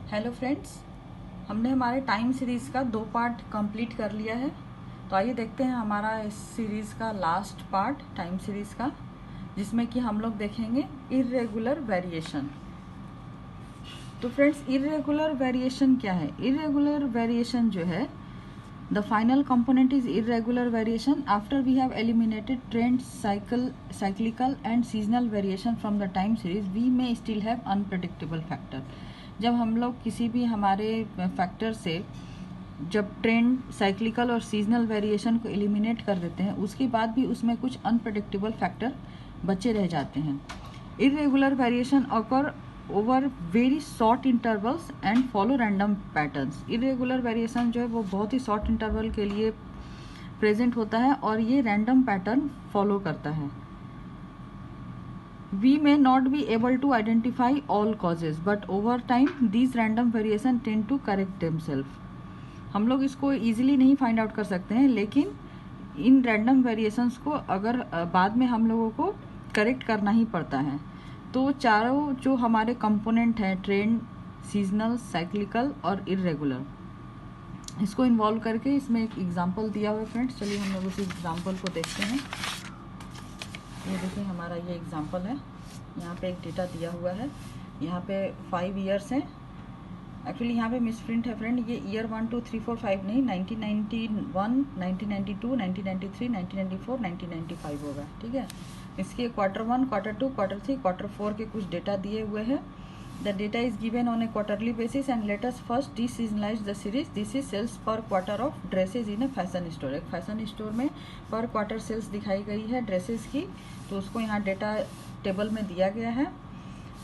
Hello friends, हमने हमारे time series का 2 पार्ट कंप्लीट कर लिया है। तो आइए देखते हैं हमारा इस सीरीज़ का लास्ट पार्ट टाइम सीरीज़ का, जिसमें कि हम लोग देखेंगे इर्रेगुलर वेरिएशन। तो फ्रेंड्स, इर्रेगुलर वेरिएशन क्या है? इर्रेगुलर वेरिएशन जो है, the final component is irregular variation after we have eliminated trend cyclical and seasonal variation from the time series we may still have unpredictable factor. जब हम लोग किसी भी हमारे फैक्टर से जब ट्रेंड साइक्लिकल और सीजनल वेरिएशन को एलिमिनेट कर देते हैं, उसके बाद भी उसमें कुछ अनप्रेडिक्टेबल फैक्टर बचे रह जाते हैं। Irregular variation occur over very short intervals and follow random patterns. Irregular variation जो है वो बहुत ही शॉर्ट इंटरवल के लिए प्रेजेंट होता है और ये रैंडम पैटर्न फॉलो करता है। We may not be able to identify all causes, but over time these random variation tend to correct themselves. हम लोग इसको easily नहीं फाइंड आउट कर सकते हैं, लेकिन इन रैंडम वेरिएशंस को अगर बाद में हम लोगों को करेक्ट करना ही पड़ता है। तो चारों जो हमारे कंपोनेंट हैं, ट्रेंड, सीजनल, साइक्लिकल और इर्रेगुलर, इसको इन्वॉल्व करके इसमें एक एग्जाम्पल दिया हुआ है। फ्रेंड्स, चलिए हम लोग उसी एग्जाम्पल को देखते हैं। ये देखिए, हमारा ये एग्जांपल है। यहाँ पे एक डेटा दिया हुआ है। यहाँ पे 5 ईयर्स हैं। एक्चुअली यहाँ पे मिसप्रिंट है फ्रेंड, ये ईयर 1 2 3 4 5 नहीं, 1991, 1992, 1993, 1994, 1995 होगा। ठीक है, इसके क्वार्टर 1, क्वार्टर 2, क्वार्टर 3, क्वार्टर 4 के कुछ डेटा दिए हुए हैं। The data is given on a quarterly basis and let us first deseasonalize the series. This is sales per quarter of dresses in a fashion store. एक fashion store में पर quarter sales दिखाई गई है dresses की, तो उसको यहाँ डेटा टेबल में दिया गया है।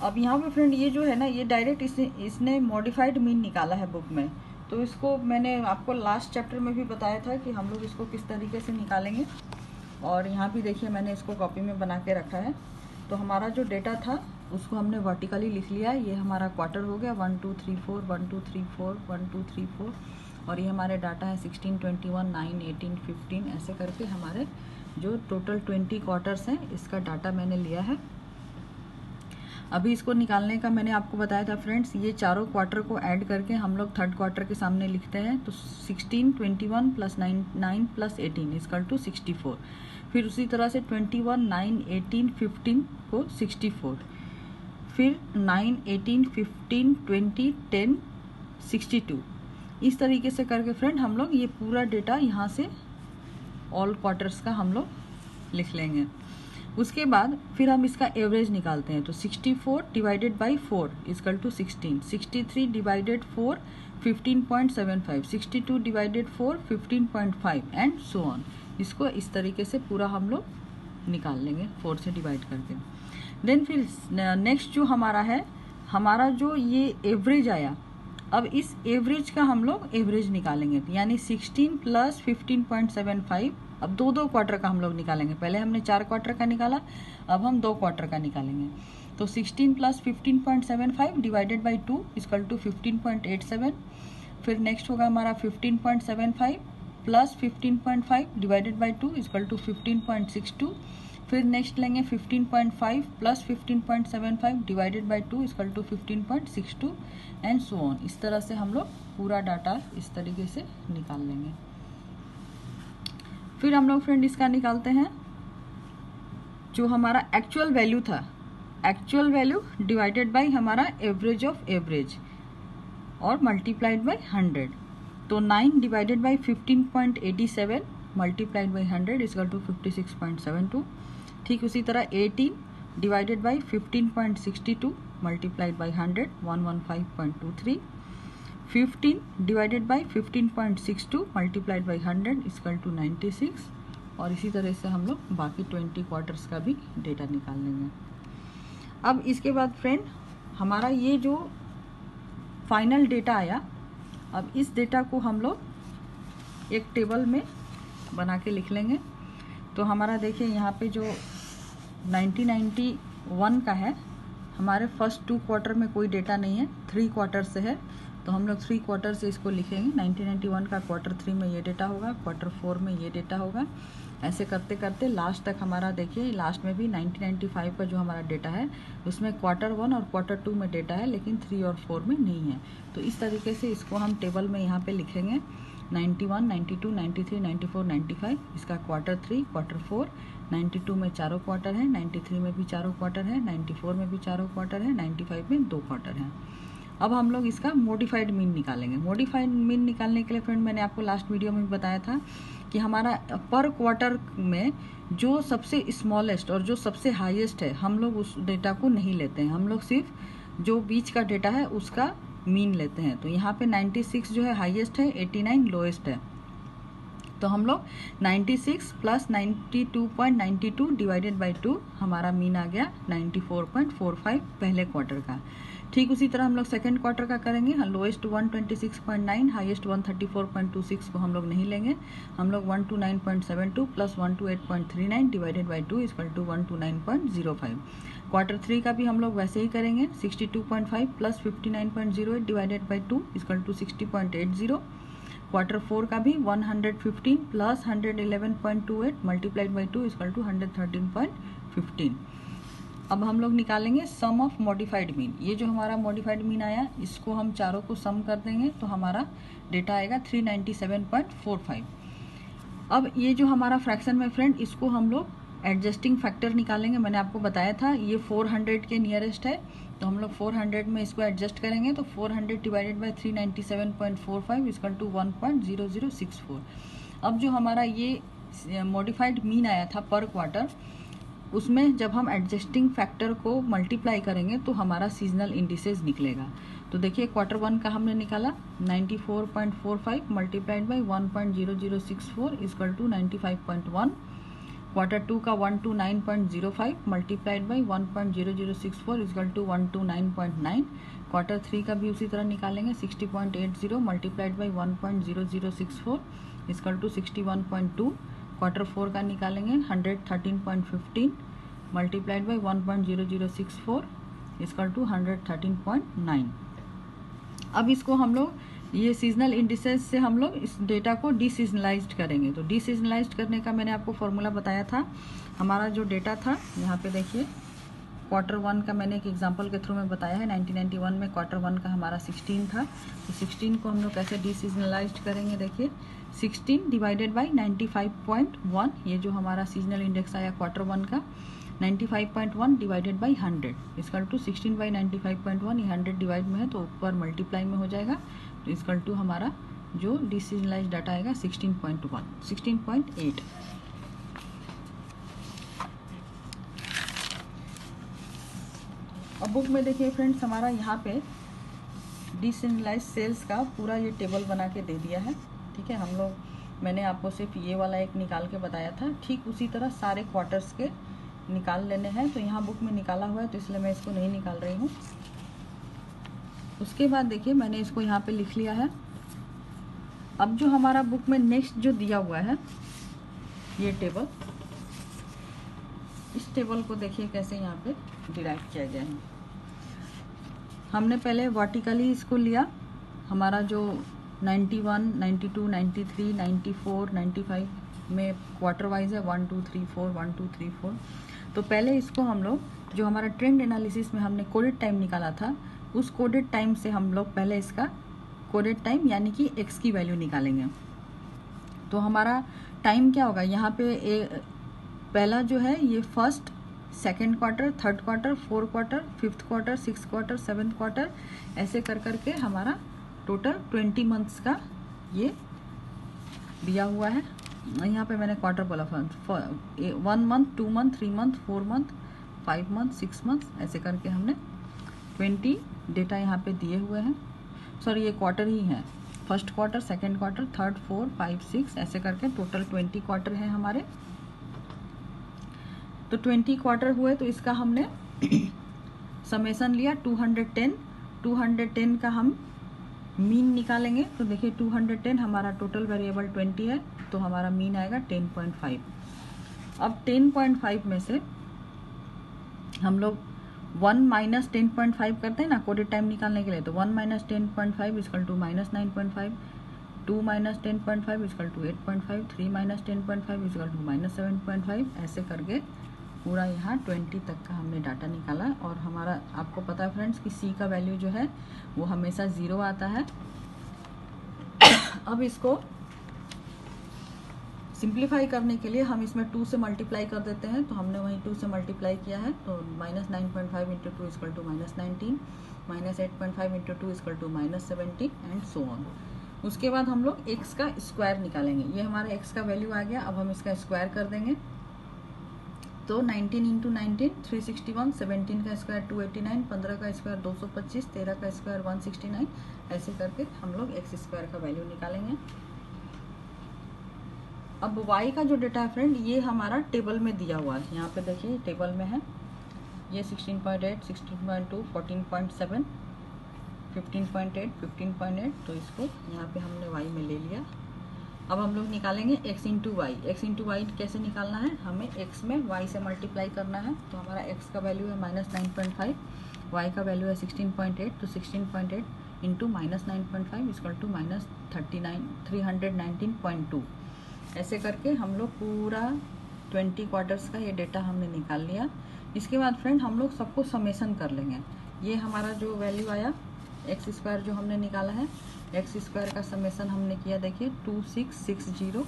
अब यहाँ पे फ्रेंड ये जो है ना, ये डायरेक्ट इसने मॉडिफाइड मीन निकाला है बुक में। तो इसको मैंने आपको लास्ट चैप्टर में भी बताया था कि हम लोग इसको किस तरीके से निकालेंगे, और यहाँ भी देखिए मैंने इसको कॉपी में बना के रखा है। तो हमारा जो डेटा था उसको हमने वर्टिकली लिख लिया। ये हमारा क्वार्टर हो गया 1 2 3 4 1 2 3 4 1 2 3 4, और ये हमारे डाटा है 16 21 9 18 15, ऐसे करके हमारे जो टोटल 20 क्वार्टर्स हैं इसका डाटा मैंने लिया है। अभी इसको निकालने का मैंने आपको बताया था फ्रेंड्स, ये चारों क्वार्टर को ऐड करके हम लोग थर्ड क्वार्टर के सामने लिखते हैं। तो 16 21 प्लस 9 प्लस 18 इक्वल टू 64। फिर उसी तरह से 21 9 18 15 को 64, फिर 9 18 15 20 10 62। इस तरीके से करके फ्रेंड हम लोग ये पूरा डेटा यहाँ से ऑल क्वार्टर्स का हम लोग लिख लेंगे। उसके बाद फिर हम इसका एवरेज निकालते हैं। तो 64 divided by 4 equal to 16, 63 divided 4 15.75, 62 divided 4 15.5 and so on. इसको इस तरीके से पूरा हम लोग निकाल लेंगे 4 से डिवाइड करके। देन फिर नेक्स्ट जो हमारा है, हमारा जो ये एवरेज आया, अब इस एवरेज का हम लोग एवरेज निकालेंगे। यानी 16 प्लस 15.75, अब दो क्वार्टर का हम लोग निकालेंगे। पहले हमने 4 क्वार्टर का निकाला, अब हम 2 क्वार्टर का निकालेंगे। तो 16 plus 15.75 divided by 2 equal to 15.87। फिर नेक्स्ट होगा हमारा 15.75 plus 15.5 divided by 2 equal to 15.62। फिर नेक्स्ट लेंगे 15.5 plus 15.75 divided by 2 equal to 15.62 and so on. इस तरह से हम लोग पूरा डाटा इस तरीके से निकाल लेंगे। फिर हम लोग फ्रेंड इसका निकालते हैं जो हमारा एक्चुअल वैल्यू था, एक्चुअल वैल्यू डिवाइडेड बाई हमारा एवरेज ऑफ एवरेज और मल्टीप्लाइड बाई 100। तो 9 divided by 15.87 multiplied by 100 equal to 56.72। ठीक उसी तरह 18 divided by 15.62 multiplied by 100 115.23। 15 divided by 15.62 multiplied by 100 equal to 96। और इसी तरह से हम लोग बाकी 20 क्वार्टर्स का भी डेटा निकाल लेंगे। अब इसके बाद फ्रेंड हमारा ये जो फाइनल डेटा आया, अब इस डेटा को हम लोग एक टेबल में बना के लिख लेंगे। तो हमारा देखिए यहाँ पे जो 1991 का है, हमारे फर्स्ट 2 क्वार्टर में कोई डेटा नहीं है, 3 क्वार्टर से है। तो हम लोग 3 क्वार्टर से इसको लिखेंगे। 1991 का क्वार्टर 3 में ये डेटा होगा, क्वार्टर 4 में ये डेटा होगा, ऐसे करते करते लास्ट तक हमारा देखिए, लास्ट में भी 1995 का जो हमारा डेटा है उसमें Q1 और Q2 में डेटा है, लेकिन 3 और 4 में नहीं है। तो इस तरीके से इसको हम टेबल में यहाँ पे लिखेंगे 91, 92, 93, 94, 95, इसका Q3, Q4, 92 में चारों क्वार्टर है, 93 में भी चारों क्वार्टर है, 94 में भी चारों क्वार्टर है, 95 में 2 क्वार्टर है। अब हम लोग इसका मॉडिफाइड मीन निकालेंगे। मॉडिफाइड मीन निकालने के लिए फ्रेंड मैंने आपको लास्ट वीडियो में बताया था कि हमारा पर क्वार्टर में जो सबसे स्मॉलेस्ट और जो सबसे हाईएस्ट है हम लोग उस डेटा को नहीं लेते हैं, हम लोग सिर्फ जो बीच का डेटा है उसका मीन लेते हैं। तो यहाँ पे 96 जो है हाईएस्ट है, 89 लोएस्ट है। तो हम लोग 96 प्लस 92.92 डिवाइडेड बाई 2 हमारा मीन आ गया 94.45 पहले क्वार्टर का। ठीक उसी तरह हम लोग सेकेंड क्वार्टर का करेंगे। लोएस्ट 126.9, हाईएस्ट 134.26 को हम लोग नहीं लेंगे, हम लोग 129.72 plus 128.39 divided by 2 equal to 129.05। Q3 का भी हम लोग वैसे ही करेंगे, 62.5 plus 59.08 divided by 2 equal to 60.80। Q4 का भी 115 plus 111.28 multiplied by 2 equal to 113.15। अब हम लोग निकालेंगे सम ऑफ मॉडिफाइड मीन। ये जो हमारा मॉडिफाइड मीन आया इसको हम चारों को सम कर देंगे तो हमारा डेटा आएगा 397.45। अब ये जो हमारा फ्रैक्शन में फ्रेंड, इसको हम लोग एडजस्टिंग फैक्टर निकालेंगे। मैंने आपको बताया था ये 400 के नियरेस्ट है, तो हम लोग 400 में इसको एडजस्ट करेंगे तो 400 डिवाइडेड बाई 397.45 इक्वल टू 1.0064। अब जो हमारा ये मॉडिफाइड मीन आया था पर क्वार्टर, उसमें जब हम एडजस्टिंग फैक्टर को मल्टीप्लाई करेंगे तो हमारा सीजनल इंडिसेस निकलेगा। तो देखिए Q1 का हमने निकाला 94.45 multiplied by 1.0064 equal to 95.1। Q2 का 129.05 multiplied by 1.0064 equal to 129.9। Q3 का भी उसी तरह निकालेंगे, 60.80 multiplied by 1.0064 equal to 61.2। Q4 का निकालेंगे 113.15 मल्टीप्लाइड बाई 1.0064 इक्वल टू 113.9। अब इसको हम लोग ये सीजनल इंडिसेस से हम लोग इस डेटा को डीसीजनलाइज्ड करेंगे। तो डीसीजनलाइज्ड करने का मैंने आपको फॉर्मूला बताया था। हमारा जो डेटा था यहाँ पे देखिए, Q1 का मैंने एक एग्जांपल के थ्रू में बताया है। 1991 में Q1 का हमारा 16 था, तो 16 को हम लोग कैसे डीसीजनलाइज्ड करेंगे। देखिए 16 डिवाइडेड बाई 95.1, ये जो हमारा सीजनल इंडेक्स आया Q1 का 95.1 divided by 100 equal to 16 by 95.1, ये 100 डिवाइड में है तो ऊपर मल्टीप्लाई में हो जाएगा, तो इक्वल टू हमारा जो डीसीजनलाइज्ड डाटा आएगा 16.8। अब बुक में देखिए फ्रेंड्स, हमारा यहाँ पे डीसीजनलाइज्ड सेल्स का पूरा ये टेबल बना के दे दिया है। ठीक है, हम लोग मैंने आपको सिर्फ ये वाला एक निकाल के बताया था, ठीक उसी तरह सारे क्वार्टर्स के निकाल लेने हैं। तो यहाँ बुक में निकाला हुआ है तो इसलिए मैं इसको नहीं निकाल रही हूँ। उसके बाद देखिए मैंने इसको यहाँ पे लिख लिया है। अब जो हमारा बुक में नेक्स्ट जो दिया हुआ है ये टेबल, इस टेबल को देखिए कैसे यहाँ पे डिराइव किया गया है। हमने पहले वर्टिकली इसको लिया, हमारा जो 91, 92, 93, 94, 95 में क्वार्टर वाइज है 1 2 3 4 1 2 3 4। तो पहले इसको हम लोग जो हमारा ट्रेंड एनालिसिस में हमने कोडेड टाइम निकाला था, उस कोडेड टाइम से हम लोग पहले इसका कोडेड टाइम यानी कि x की वैल्यू निकालेंगे। तो हमारा टाइम क्या होगा यहाँ पे, पहला जो है ये first, second quarter, third quarter, fourth quarter, fifth quarter, six quarter, seventh quarter, ऐसे कर करके हमारा टोटल 20 मंथ्स का ये दिया हुआ है। यहाँ पे मैंने क्वार्टर बोला, 1 month, 2 month, 3 month, 4 month, 5 month, 6 month, ऐसे करके हमने 20 डेटा यहाँ पे दिए हुए हैं। सॉरी ये क्वार्टर ही है, first quarter, second quarter, third, 4, 5, 6, ऐसे करके टोटल 20 क्वार्टर हैं हमारे। तो 20 क्वार्टर हुए तो इसका हमने समेसन लिया 210 का हम मीन निकालेंगे। तो देखिए 210 हमारा टोटल वेरिएबल 20 है तो हमारा मीन आएगा 10.5। अब 10.5 में से हम लोग 1 माइनस 10.5 करते हैं ना कोडेड टाइम निकालने के लिए, तो 1 minus 10.5 equal to minus 9.5। 2 minus 10.5 equal to 8.5, 3 minus 10.5 equal to minus 7.5, ऐसे करके पूरा यहाँ 20 तक का हमने डाटा निकाला। और हमारा आपको पता है फ्रेंड्स कि सी का वैल्यू जो है वो हमेशा 0 आता है। अब इसको सिंप्लीफाई करने के लिए हम इसमें 2 से मल्टीप्लाई कर देते हैं, तो हमने वहीं 2 से मल्टीप्लाई किया है। तो minus 9.5 into 2 equal to minus 19, minus 8.5 into 2 equal to minus 17 and so on. उसके बाद हम लोग x का स्क्वायर निकालेंगे। ये हमारा x का वैल्यू आ गया। अब हम इसका स्क्वायर कर देंगे, तो 19 इंटू 19 361, 17 का स्क्वायर 289, 15 का स्क्वायर 225, 13 का स्क्वायर 169, ऐसे करके हम लोग x स्क्वायर का वैल्यू निकालेंगे। अब y का जो डेटा है फ्रेंड, ये हमारा टेबल में दिया हुआ है। यहाँ पे देखिए टेबल में है ये 16.8, 16.2, 14.7, 15.8, 15.8, तो इसको यहाँ पे हमने y में ले लिया। अब हम लोग निकालेंगे x into Y. x into Y कैसे निकालना है, हमें x में y से मल्टीप्लाई करना है। तो हमारा x का वैल्यू है माइनस 9.5, y का वैल्यू है 16.8, तो 16.8 into minus 9.5 equal to minus 319.2। ऐसे करके हम लोग पूरा 20 क्वार्टर्स का ये डेटा हमने निकाल लिया। इसके बाद फ्रेंड हम लोग सबको समेसन कर लेंगे। ये हमारा जो वैल्यू आया एक्स स्क्वायर जो हमने निकाला है, एक्स स्क्वायर का समेसन हमने किया देखिए 2660।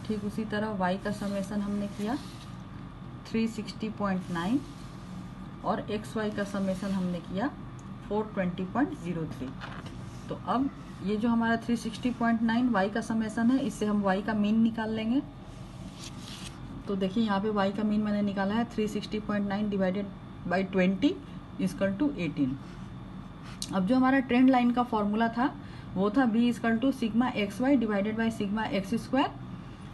ठीक उसी तरह वाई का समेसन हमने किया 360.9 और एक्स वाई का समेसन हमने किया 420.03। तो अब ये जो हमारा 360.9 वाई का समेसन है, इससे हम वाई का मीन निकाल लेंगे। तो देखिए यहाँ पे वाई का मीन मैंने निकाला है 360.9 डिवाइडेड बाई 20 इजकल टू 18। अब जो हमारा ट्रेंड लाइन का फॉर्मूला था वो था b equal to sigma X Y divided by sigma X square,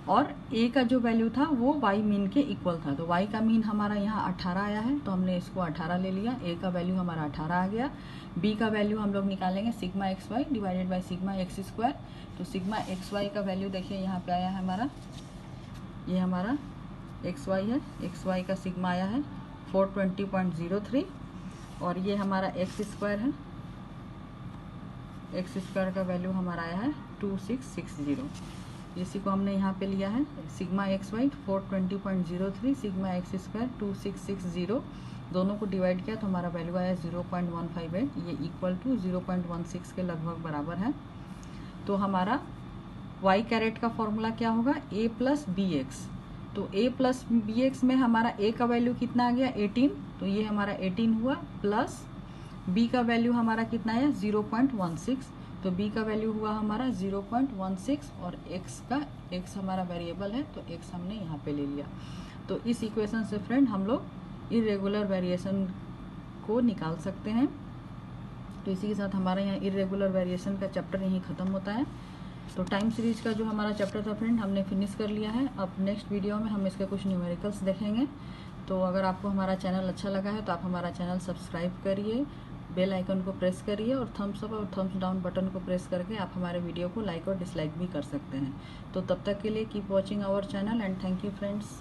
और a का जो वैल्यू था वो y मीन के इक्वल था। तो y का मीन हमारा यहाँ 18 आया है, तो हमने इसको 18 ले लिया। a का वैल्यू हमारा 18 आ गया। b का वैल्यू हम लोग निकालेंगे sigma X Y divided by sigma X square. तो सिग्मा एक्स वाई का वैल्यू देखिए यहाँ पे आया है हमारा, ये हमारा एक्स वाई है, एक्स वाई का सिग्मा आया है 420.03, और ये हमारा एक्स स्क्वायर है, एक्स स्क्वायर का वैल्यू हमारा आया है 2660। इसी को हमने यहाँ पे लिया है sigma X Y 420.03, sigma X square 2660, दोनों को डिवाइड किया तो हमारा वैल्यू आया 0.158। ये इक्वल टू 0.16 के लगभग बराबर है। तो हमारा y कैरेट का फॉर्मूला क्या होगा, a प्लस बी एक्स। तो a प्लस बी एक्स में हमारा a का वैल्यू कितना आ गया 18, तो ये हमारा 18 हुआ, प्लस b का वैल्यू हमारा कितना है 0.16, तो b का वैल्यू हुआ हमारा 0.16, और x हमारा वेरिएबल है तो x हमने यहाँ पे ले लिया। तो इस इक्वेशन से फ्रेंड हम लोग इरेगुलर वेरिएशन को निकाल सकते हैं। तो इसी के साथ हमारा यहाँ इरेगुलर वेरिएशन का चैप्टर यहीं ख़त्म होता है। तो टाइम सीरीज का जो हमारा चैप्टर था फ्रेंड हमने फिनिश कर लिया है। अब नेक्स्ट वीडियो में हम इसके कुछ न्यूमेरिकल्स देखेंगे। तो अगर आपको हमारा चैनल अच्छा लगा है तो आप हमारा चैनल सब्सक्राइब करिए, बेल आइकन को प्रेस करिए, और थम्स अप और थम्स डाउन बटन को प्रेस करके आप हमारे वीडियो को लाइक और डिसलाइक भी कर सकते हैं। तो तब तक के लिए keep watching our channel and thank you friends.